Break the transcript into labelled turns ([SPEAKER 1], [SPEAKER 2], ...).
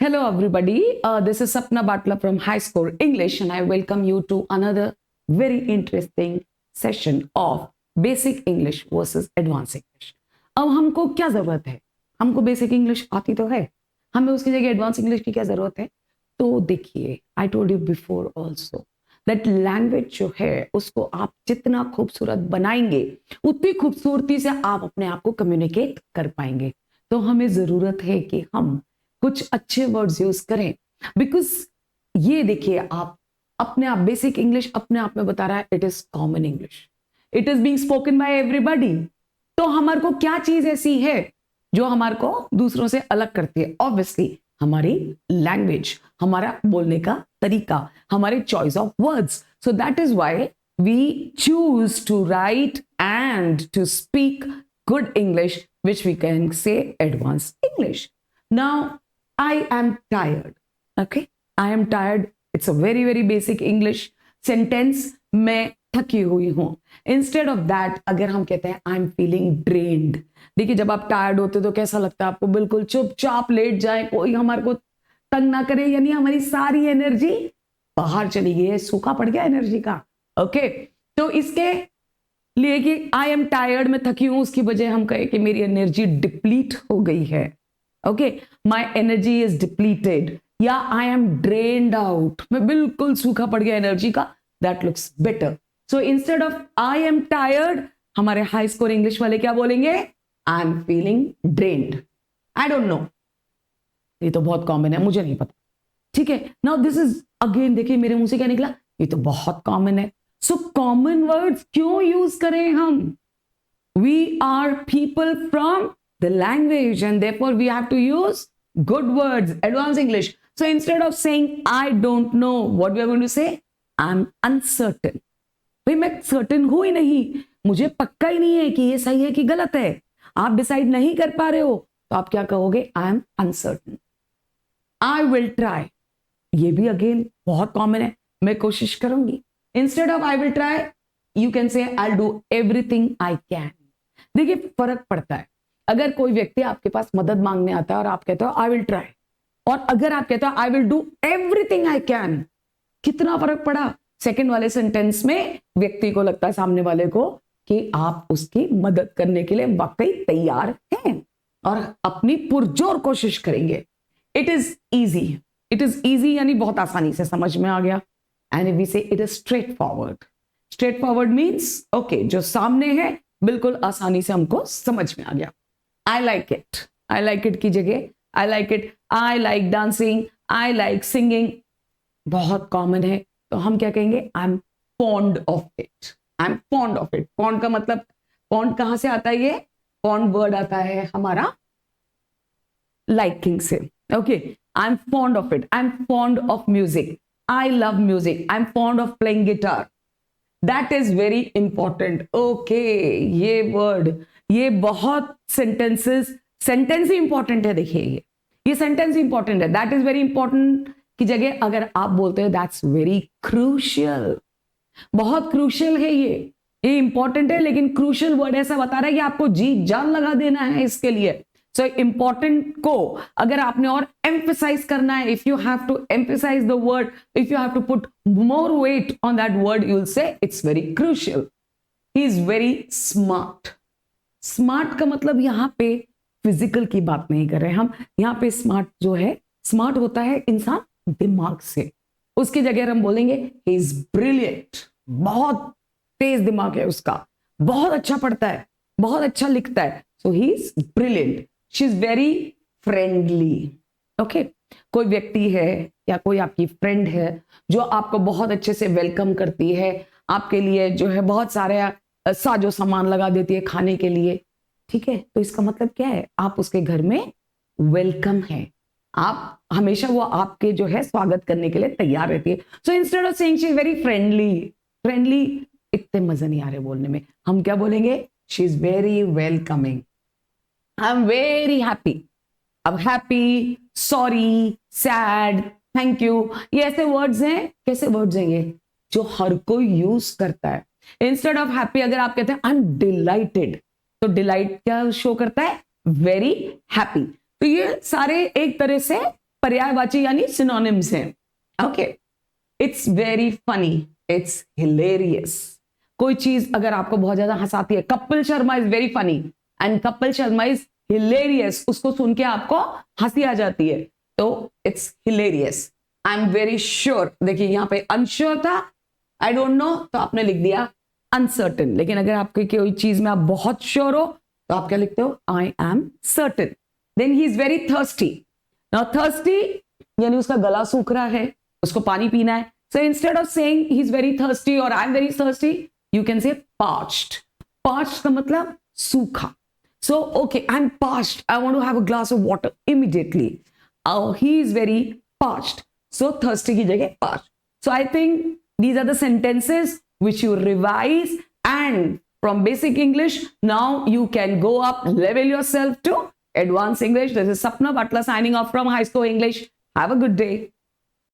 [SPEAKER 1] Hello, everybody. This is Sapna Batla from High Score English, and I welcome you to another very interesting session of Basic English versus Advanced English. अब हमको क्या जरूरत है? हमको basic English आती तो है, हमें उसकी जगह एडवांस इंग्लिश की क्या जरूरत है? तो देखिए, I told you before also that language जो है उसको आप जितना खूबसूरत बनाएंगे उतनी खूबसूरती से आप अपने आप को कम्युनिकेट कर पाएंगे. तो हमें जरूरत है कि हम कुछ अच्छे वर्ड्स यूज करें, बिकॉज ये देखिए, आप अपने आप बेसिक इंग्लिश अपने आप में बता रहा है it is common English, it is being spoken by everybody. तो हमारे को क्या चीज ऐसी है जो हमारे को दूसरों से अलग करती है? ऑब्वियसली हमारी लैंग्वेज, हमारा बोलने का तरीका, हमारे choice of words. So that is why we choose to write and to speak good English, which we can say advanced English. Now, I am tired. Okay? I am tired. It's a very, very basic English sentence. मैं थकी हुई हूं. Instead of that, अगर हम कहते हैं I'm feeling drained. देखिए, जब आप टायर्ड होते तो कैसा लगता है आपको? बिल्कुल चुपचाप लेट जाए, कोई हमारे को तंग ना करे, यानी हमारी सारी एनर्जी बाहर चली गई है, सूखा पड़ गया एनर्जी का. ओके, तो इसके लिए कि आई एम टायर्ड, मैं थकी हूं, उसकी वजह हम कहें कि मेरी एनर्जी डिप्लीट हो गई है. Okay, my energy is depleted, या आई एम ड्रेन्ड आउट, मैं बिल्कुल सूखा पड़ गया एनर्जी का. That looks better. So instead of I am tired, हमारे हाई स्कोर इंग्लिश वाले क्या बोलेंगे? I am feeling drained. I don't no, ये तो बहुत कॉमन है, मुझे नहीं पता. ठीक है, नाउ दिस इज अगेन, देखिए मेरे मुंह से क्या निकला, ये तो बहुत कॉमन है. सो कॉमन वर्ड्स क्यों यूज करें हम? We are people from the language and therefore we have to use good words, advance English. So instead of saying I don't know, what we are going to say? I am uncertain. भाई मैं certain हूं ही नहीं, मुझे पक्का ही नहीं है कि ये सही है कि गलत है. आप डिसाइड नहीं कर पा रहे हो तो आप क्या कहोगे? आई am uncertain. I will try, ये भी अगेन बहुत कॉमन है, मैं कोशिश करूंगी. Instead of I will try, you can say I'll do everything I can. देखिए फर्क पड़ता है. अगर कोई व्यक्ति आपके पास मदद मांगने आता है और आप कहते हो I will try, और अगर आप कहते हो I will do everything I can, कितना फर्क पड़ा? सेकंड वाले सेंटेंस में व्यक्ति को लगता है, सामने वाले को, कि आप उसकी मदद करने के लिए वाकई तैयार हैं और अपनी पुरजोर कोशिश करेंगे. इट इज इजी यानी बहुत आसानी से समझ में आ गया. And if we say it is straightforward means okay, जो सामने है बिल्कुल आसानी से हमको समझ में आ गया. I like it की जगह I like it, I like dancing, I like singing बहुत कॉमन है, तो हम क्या कहेंगे? I'm fond of it. Fond का मतलब, fond कहां से आता है? ये fond वर्ड आता है हमारा liking से. Okay, I'm fond of it. I'm fond of music. I love music. I'm fond of playing guitar. That is very important. Okay, ये word, ये बहुत सेंटेंस ही इंपॉर्टेंट है. देखिए ये सेंटेंस इंपॉर्टेंट है. दैट इज वेरी इंपॉर्टेंट की जगह अगर आप बोलते हैं दैट्स वेरी क्रूशियल, बहुत क्रूशियल है. ये इंपॉर्टेंट है, लेकिन क्रूशियल वर्ड ऐसा बता रहा है कि आपको जी जान लगा देना है इसके लिए. सो इंपॉर्टेंट को अगर आपने और एम्फसाइज करना है, if you have to emphasise the word, if you have to put more weight on that word, you will say it's very crucial. He is very smart. Smart का मतलब यहां पे फिजिकल की बात नहीं कर रहे हम. यहां पे स्मार्ट जो है, स्मार्ट होता है इंसान दिमाग से. उसकी जगह हम बोलेंगे ही इज ब्रिलियंट. बहुत तेज दिमाग है उसका, बहुत अच्छा पढ़ता है, बहुत अच्छा लिखता है. So he is brilliant. She is very friendly. Okay, कोई व्यक्ति है या कोई आपकी फ्रेंड है जो आपको बहुत अच्छे से वेलकम करती है, आपके लिए जो है बहुत सारे साजो सामान लगा देती है खाने के लिए. ठीक है, तो इसका मतलब क्या है? आप उसके घर में वेलकम है, आप हमेशा वो आपके जो है स्वागत करने के लिए तैयार रहती है. सो instead of saying she is very friendly इतने मजा नहीं आ रहे बोलने में, हम क्या बोलेंगे? She is very welcoming. I am very happy. अब happy, sorry, sad, thank you, ये ऐसे वर्ड्स हैं. कैसे वर्ड्स हैं ये? जो हर कोई यूज करता है. इंस्टेड ऑफ हैप्पी अगर आप कहते हैं आई एम डिलाइटेड, तो डिलाइट क्या शो करता है? Very happy. तो ये सारे एक तरह से पर्यायवाची यानी सिनोनिम्स हैं. Okay, it's very funny, it's hilarious. कोई चीज अगर आपको बहुत ज्यादा हंसाती है, Kapil Sharma is very funny and Kapil Sharma is hilarious, उसको सुन के आपको हंसी आ जाती है, तो it's hilarious. I am very sure, देखिए यहां पे अनश्योर था, आई डोंट नो, तो आपने लिख दिया अनसर्टन. लेकिन अगर आपकी कोई चीज में आप बहुत श्योर हो तो आप क्या लिखते हो? I am certain. Then he is very thirsty. Now thirsty यानी उसका गला सूख रहा है, उसको पानी पीना है. So instead of saying he's very thirsty or I'm very thirsty, you can say parched. Parched का मतलब सूखा. So okay, I'm parched. I want to have a glass of water immediately. Oh, he is very parched. So thirsty की जगह parched. So I think these are the sentences which you revise, and from basic English now you can go up, level yourself to advanced English. This is Sapna Butler signing off from High School English. Have a good day.